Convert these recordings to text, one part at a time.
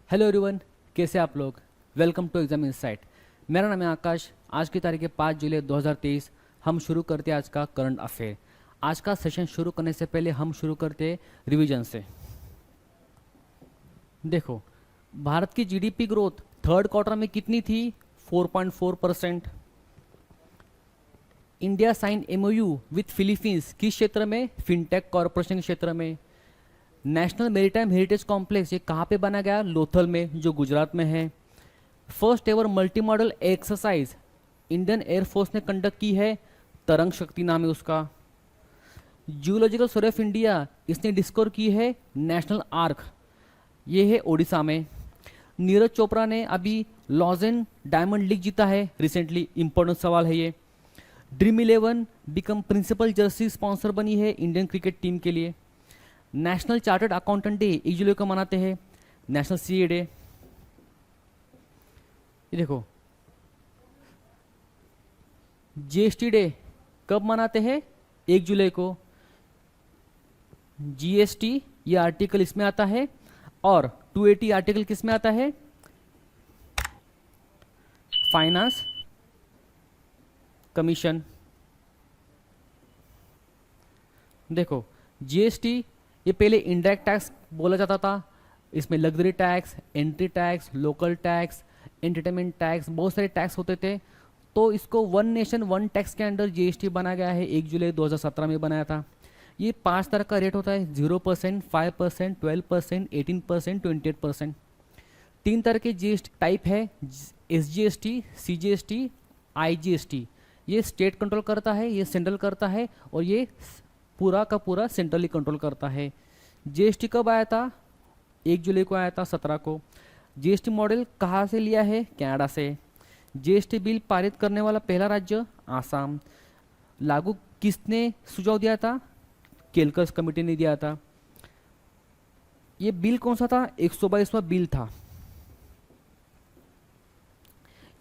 Hello everyone, कैसे आप लोग। Welcome to exam insight. मेरा नाम है आकाश। आज की तारीख है 5 जुलाई 2023। हम शुरू करते हैं आज का करंट अफेयर। आज का सेशन शुरू करने से पहले हम शुरू करते हैं रिवीजन से। देखो, भारत की जीडीपी ग्रोथ थर्ड क्वार्टर में कितनी थी? 4.4%। India sign MOU with Philippines किस क्षेत्र में? फिनटेक कॉरपोरेशन के क्षेत्र में। नेशनल मेरीटाइम हेरिटेज कॉम्प्लेक्स ये कहाँ पे बना गया? लोथल में, जो गुजरात में है। First ever multi modal exercise Indian air force ने कंडक्ट की है, तरंग शक्ति नाम है उसका। जियोलॉजिकल सर्वे ऑफ इंडिया इसने डिस्कवर की है नेशनल आर्क, ये है ओडिशा में। नीरज चोपड़ा ने अभी लॉजेन डायमंड लीग जीता है रिसेंटली, इंपॉर्टेंट सवाल है ये। Dream 11 become principal jersey sponsor बनी है इंडियन क्रिकेट टीम के लिए। नेशनल चार्टर्ड अकाउंटेंट डे 1 जुलाई को मनाते हैं। नेशनल सीए डे, ये देखो। जीएसटी डे कब मनाते हैं? 1 जुलाई को। जीएसटी ये आर्टिकल इसमें आता है, और 280 आर्टिकल किस में आता है? Finance commission. देखो, जीएसटी ये पहले इनडायरेक्ट टैक्स बोला जाता था। इसमें luxury tax, entry tax, local tax, entertainment tax, बहुत सारे टैक्स होते थे। तो इसको वन नेशन वन टैक्स के अंडर जीएसटी बना गया है। 1 जुलाई 2017 में बनाया था। ये 5 तरह का रेट होता है: 0%, 5%, 12%, 18%, 28%। 3 तरह के जीएसटी टाइप है: एसजीएसटी, सीजीएसटी, आईजीएसटी। ये स्टेट कंट्रोल करता है, ये सेंट्रल करता है, और ये पूरा का पूरा सेंट्रली कंट्रोल करता है। जीएसटी कब आया था? 1 जुलाई को आया था, 17 को। जीएसटी मॉडल कहाँ से लिया है? कनाडा से। जीएसटी बिल पारित करने वाला पहला राज्य आसाम। लागू किसने सुझाव दिया था? केलकर्स कमेटी ने दिया था। ये बिल कौन सा था? 122वां बिल था।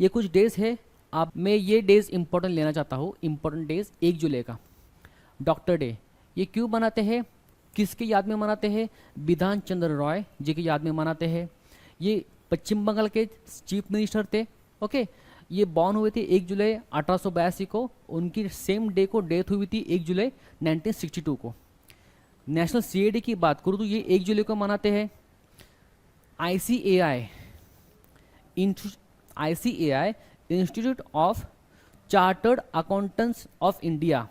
ये कुछ डेज है, आप मैं ये डेज इंपॉर्टेंट लेना चाहता हूँ। इंपॉर्टेंट डेज 1 जुलाई का डॉक्टर डे, ये क्यों मनाते हैं? किसके याद में मनाते हैं? बिधान चंद्र रॉय जी की याद में मनाते हैं। ये पश्चिम बंगाल के चीफ मिनिस्टर थे। ओके, ये बॉर्न हुए थे 1 जुलाई 1882 को। उनकी सेम डे को डेथ हुई थी 1 जुलाई 1962 को। नेशनल सीएडी की बात करूँ तो ये 1 जुलाई को मनाते हैं। ICAI ICAI institute of chartered accountants of India,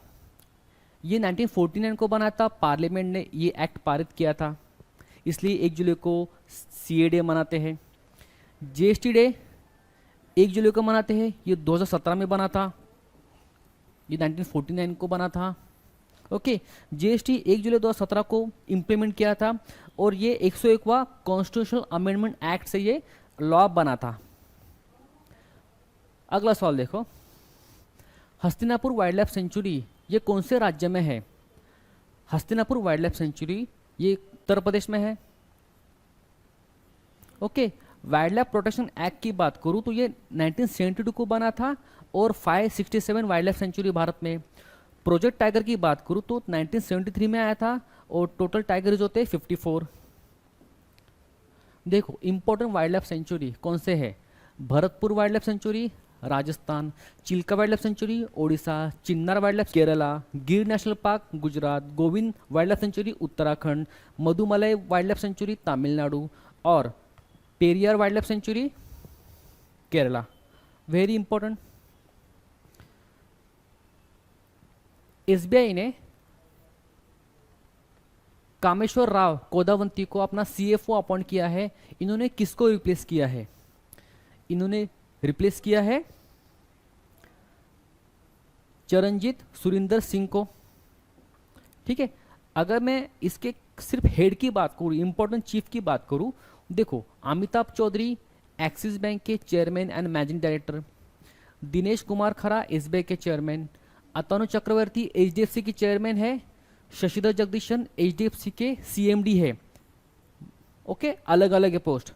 ये 1949 को बना था। पार्लियामेंट ने ये एक्ट पारित किया था, इसलिए 1 जुलाई को सीए डे मनाते हैं। जीएसटी डे 1 जुलाई को मनाते हैं। ये 2017 में बना था, ये 1949 को बना था। ओके, जीएसटी 1 जुलाई 2017 को इम्प्लीमेंट किया था, और ये 101वां कॉन्स्टिट्यूशनल अमेंडमेंट एक्ट से ये लॉ बना था। अगला सवाल देखो, हस्तिनापुर वाइल्ड लाइफ सेंचुरी ये कौन से राज्य में है? हस्तिनापुर वाइल्ड लाइफ सेंचुरी ये उत्तर प्रदेश में है। Okay, wild life protection act की बात करूँ तो ये 1972 को बना था, और 567 वाइल्ड लाइफ सेंचुरी भारत में। प्रोजेक्ट टाइगर की बात करूँ तो 1973 में आया था, और टोटल टाइगर होते हैं 54। देखो, इंपॉर्टेंट वाइल्ड लाइफ सेंचुरी कौन से है? Bharatpur wildlife sanctuary Rajasthan, Chilka wildlife sanctuary Odisha, Chinnar wildlife Kerala, Gir national park Gujarat, Govind wildlife sanctuary Uttarakhand, Mudumalai wildlife sanctuary Tamil Nadu, और Periyar wildlife sanctuary Kerala. Very important. SBI ने कामेश्वर राव कोदावंती को अपना सीएफओ अपॉइंट किया है। इन्होंने किसको रिप्लेस किया है? इन्होंने रिप्लेस किया है चरणजीत सुरिंदर सिंह को। ठीक है, अगर मैं इसके सिर्फ हेड की बात करूँ, इंपॉर्टेंट चीफ की बात करूँ, देखो, अमिताभ चौधरी एक्सिस बैंक के chairman and managing director, Dinesh Kumar Khara SBI के चेयरमैन, अतनु चक्रवर्ती एचडीएफसी की चेयरमैन है, शशिधर जगदीशन एचडीएफसी के सीएमडी है। ओके, अलग अलग है पोस्ट।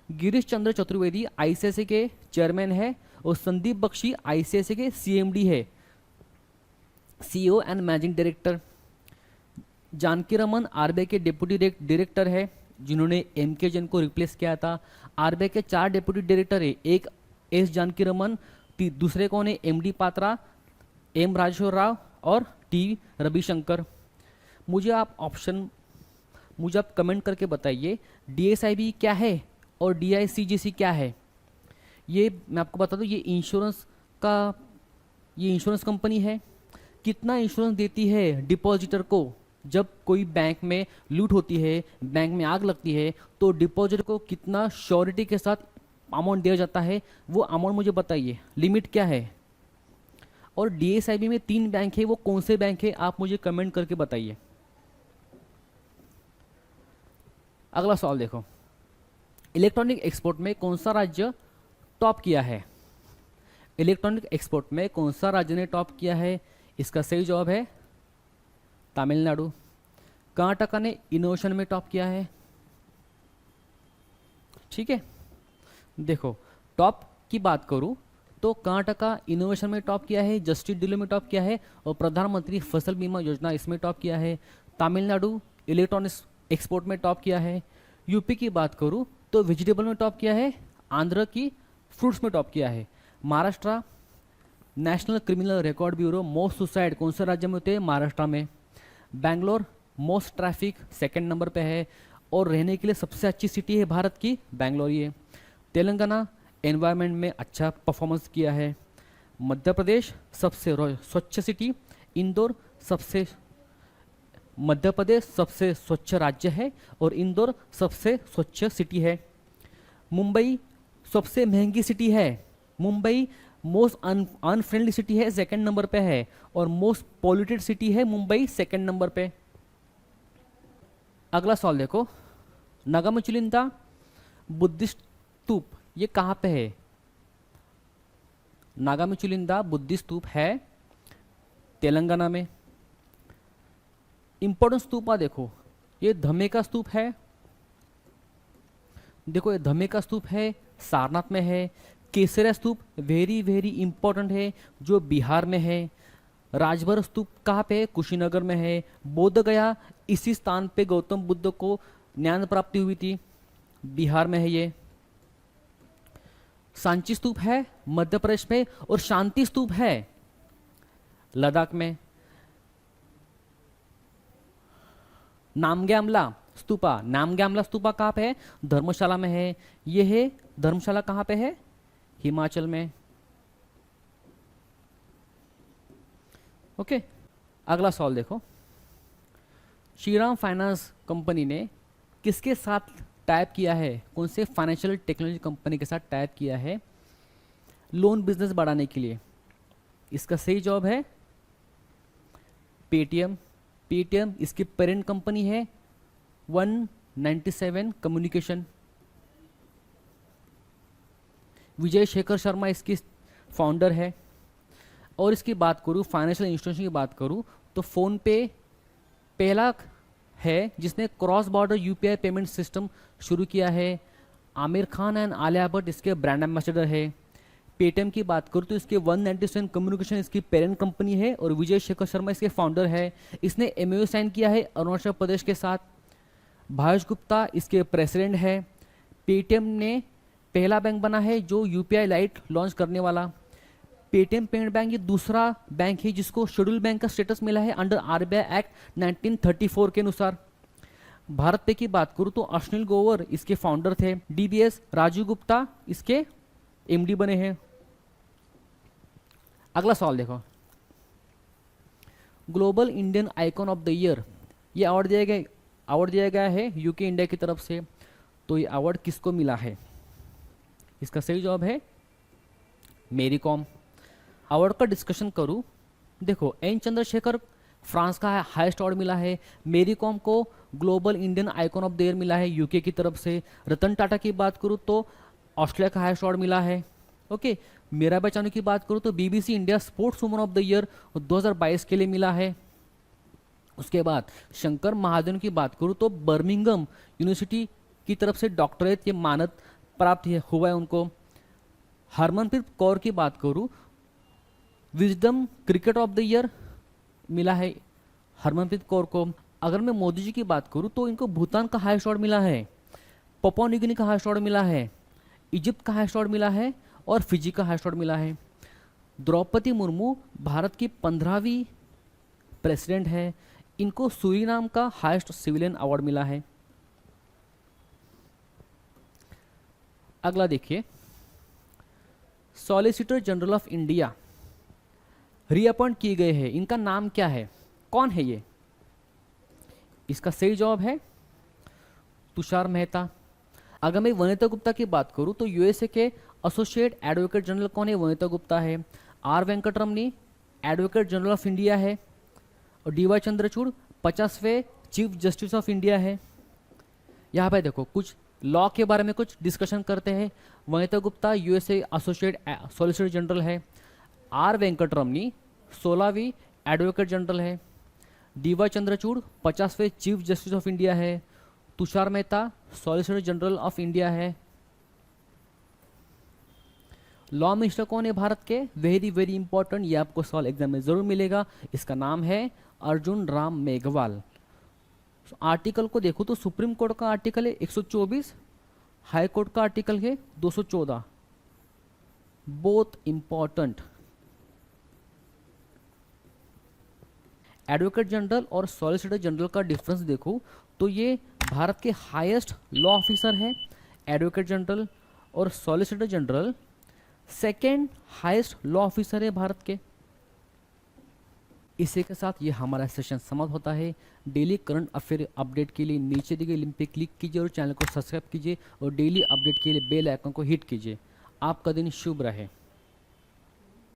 गिरीश चंद्र चतुर्वेदी आईसीआईसीआई के चेयरमैन है, और संदीप बख्शी आईसीआईसीआई के सीएमडी है, CEO and managing director. Janaki Raman RBI के डिप्टी डायरेक्टर है, जिन्होंने एम के जैन को रिप्लेस किया था। आरबीआई के 4 डेप्यूटी डायरेक्टर है, एक एस जानकी रमन, दूसरे कौन है, M D Patra, M Rajeshwar Rao और टी रविशंकर। मुझे आप कमेंट करके बताइए डीएसआईबी क्या है और डीआईसीजीसी क्या है। ये मैं आपको बता दूं, ये इंश्योरेंस कंपनी है। कितना इंश्योरेंस देती है डिपॉजिटर को? जब कोई बैंक में लूट होती है, बैंक में आग लगती है, तो डिपॉजिटर को कितना श्योरिटी के साथ अमाउंट दिया जाता है, वो अमाउंट मुझे बताइए, लिमिट क्या है। और डीएसआईबी में 3 बैंक है, वो कौन से बैंक है आप मुझे कमेंट करके बताइए। अगला सवाल देखो, इलेक्ट्रॉनिक एक्सपोर्ट में कौन सा राज्य टॉप किया है? इलेक्ट्रॉनिक एक्सपोर्ट में कौन सा राज्य ने टॉप किया है? इसका सही जवाब है तमिलनाडु। कर्नाटक ने इनोवेशन में टॉप किया है। ठीक है, देखो टॉप की बात करूं तो कर्नाटक इनोवेशन में टॉप किया है, जस्टिस डिलो में टॉप किया है और प्रधानमंत्री फसल बीमा योजना इसमें टॉप किया है। तमिलनाडु इलेक्ट्रॉनिक्स एक्सपोर्ट में टॉप किया है। यूपी की बात करूं तो वेजिटेबल में टॉप किया है। आंध्र की फ्रूट्स में टॉप किया है। Maharashtra national criminal record bureau most suicide कौन से राज्य में होते हैं? महाराष्ट्र में। Bangalore most traffic second number पे है और रहने के लिए सबसे अच्छी सिटी है भारत की बैंगलोर ही है। तेलंगाना एनवायरनमेंट में अच्छा परफॉर्मेंस किया है। मध्य प्रदेश सबसे स्वच्छ सिटी। इंदौर मध्य प्रदेश सबसे स्वच्छ राज्य है और इंदौर सबसे स्वच्छ सिटी है। मुंबई सबसे महंगी सिटी है। मुंबई मोस्ट अनफ्रेंडली सिटी है, सेकंड नंबर पे है और मोस्ट पॉल्यूटेड सिटी है मुंबई सेकंड नंबर पे। अगला सवाल देखो, नगामुचुलिंदा बुद्धिस्ट स्तूप ये कहाँ पे है? नागामुचुलिंदा बुद्धिस्ट स्तूप है तेलंगाना में। इंपॉर्टेंट स्तूपा देखो, ये धमेका स्तूप है। देखो ये धमेका स्तूप है, सारनाथ में है। केसरिया स्तूप वेरी वेरी इंपॉर्टेंट है जो बिहार में है। राजभर स्तूप कहाँ पे है? कुशीनगर में है। बोध गया इसी स्थान पे गौतम बुद्ध को ज्ञान प्राप्ति हुई थी, बिहार में है ये। सांची स्तूप है मध्य प्रदेश में और शांति स्तूप है लद्दाख में। नामग्यामला स्तूपा कहाँ पे है? धर्मशाला में है। ये है धर्मशाला कहाँ पे है? हिमाचल में। ओके, अगला सवाल देखो, श्रीराम फाइनेंस कंपनी ने किसके साथ टाइप किया है? कौन से फाइनेंशियल टेक्नोलॉजी कंपनी के साथ टाइप किया है लोन बिजनेस बढ़ाने के लिए? इसका सही जवाब है पेटीएम। पेटीएम इसकी पेरेंट कंपनी है 197 कम्युनिकेशन। विजय शेखर शर्मा इसकी फाउंडर है। और इसकी बात करूँ फाइनेंशियल इंस्टीट्यूशन की बात करूँ तो फ़ोन पे पहला है जिसने cross border UPI payment system शुरू किया है। आमिर खान एंड आलिया भट्ट इसके ब्रांड एम्बेसडर है। पेटीएम की बात करूँ तो इसके 197 कम्युनिकेशन इसकी पेरेंट कंपनी है और विजय शेखर शर्मा इसके फाउंडर है। इसने एमओयू साइन किया है अरुणाचल प्रदेश के साथ। भावेश गुप्ता इसके प्रेसिडेंट है। पेटीएम ने पहला बैंक बना है जो यूपीआई लाइट लॉन्च करने वाला। पेटीएम पेमेंट बैंक ये दूसरा बैंक है जिसको शेड्यूल बैंक का स्टेटस मिला है अंडर आरबीआई एक्ट 1934 के अनुसार। भारत पे की बात करूँ तो अश्विन गोवर इसके फाउंडर थे। डीबीएस राजीव गुप्ता इसके एमडी बने हैं। अगला सवाल देखो, global Indian icon of the year ये अवार्ड दिया गया है यूके इंडिया की तरफ से। तो ये अवार्ड किसको मिला है? इसका सही जवाब है मेरी कॉम। अवार्ड का डिस्कशन करूं, देखो एन चंद्रशेखर फ्रांस का हाईएस्ट अवार्ड मिला है। मेरी कॉम को global Indian icon of the year मिला है यूके की तरफ से। रतन टाटा की बात करूं तो ऑस्ट्रेलिया का हाईएस्ट अवार्ड मिला है। ओके, मीराबाई चानू की बात करूं तो BBC India sports woman of the year 2022 के लिए मिला है। उसके बाद शंकर महादेवन की बात करूं तो बर्मिंघम यूनिवर्सिटी की तरफ से डॉक्टरेट के मानद प्राप्त हुआ है उनको। हरमनप्रीत कौर की बात करूं, wisdom cricket of the year मिला है हरमनप्रीत कौर को। अगर मैं मोदी जी की बात करूँ तो इनको भूटान का हाईएस्ट अवार्ड मिला है, पपुआ न्यू गिनी का हाईएस्ट अवार्ड मिला है, इजिप्ट का हाईएस्ट अवार्ड मिला है और फिजी का हाईएस्ट अवार्ड मिला है। द्रौपदी मुर्मू भारत की 15वीं प्रेसिडेंट है, इनको सूरीनाम का हाईएस्ट सिविलियन अवार्ड मिला है। अगला देखिए, solicitor general of India reappoint किए गए हैं, इनका नाम क्या है, कौन है ये? इसका सही जवाब है तुषार मेहता। अगर मैं वनिता गुप्ता की बात करूं तो यूएसए के एसोसिएट एडवोकेट जनरल कौन है? वनिता गुप्ता है। R Venkataramani advocate general of India है और डीवाई चंद्रचूड़ 50वें चीफ जस्टिस ऑफ इंडिया है। यहाँ पे देखो कुछ लॉ के बारे में कुछ डिस्कशन करते हैं। Vanita Gupta USA associate solicitor general है। आर वेंकटरमनी 16वीं एडवोकेट जनरल है। डीवाई चंद्रचूड़ 50वें चीफ जस्टिस ऑफ इंडिया है। Tushar Mehta solicitor general of India है। लॉ मिनिस्टर कौन है भारत के? वेरी वेरी इंपॉर्टेंट, ये आपको सवाल एग्जाम में जरूर मिलेगा। इसका नाम है अर्जुन राम मेघवाल। आर्टिकल को देखो तो सुप्रीम कोर्ट का आर्टिकल है 124, हाई कोर्ट का आर्टिकल है 214, बोथ इंपॉर्टेंट। एडवोकेट जनरल और सॉलिसिटर जनरल का डिफरेंस देखो तो ये भारत के हाईएस्ट लॉ ऑफिसर हैं एडवोकेट जनरल, और solicitor general second highest law officer है भारत के। इसी के साथ ये हमारा सेशन समाप्त होता है। डेली करंट अफेयर अपडेट के लिए नीचे दिए गए लिंक पे क्लिक कीजिए और चैनल को सब्सक्राइब कीजिए और डेली अपडेट के लिए बेल आइकन को हिट कीजिए। आपका दिन शुभ रहे।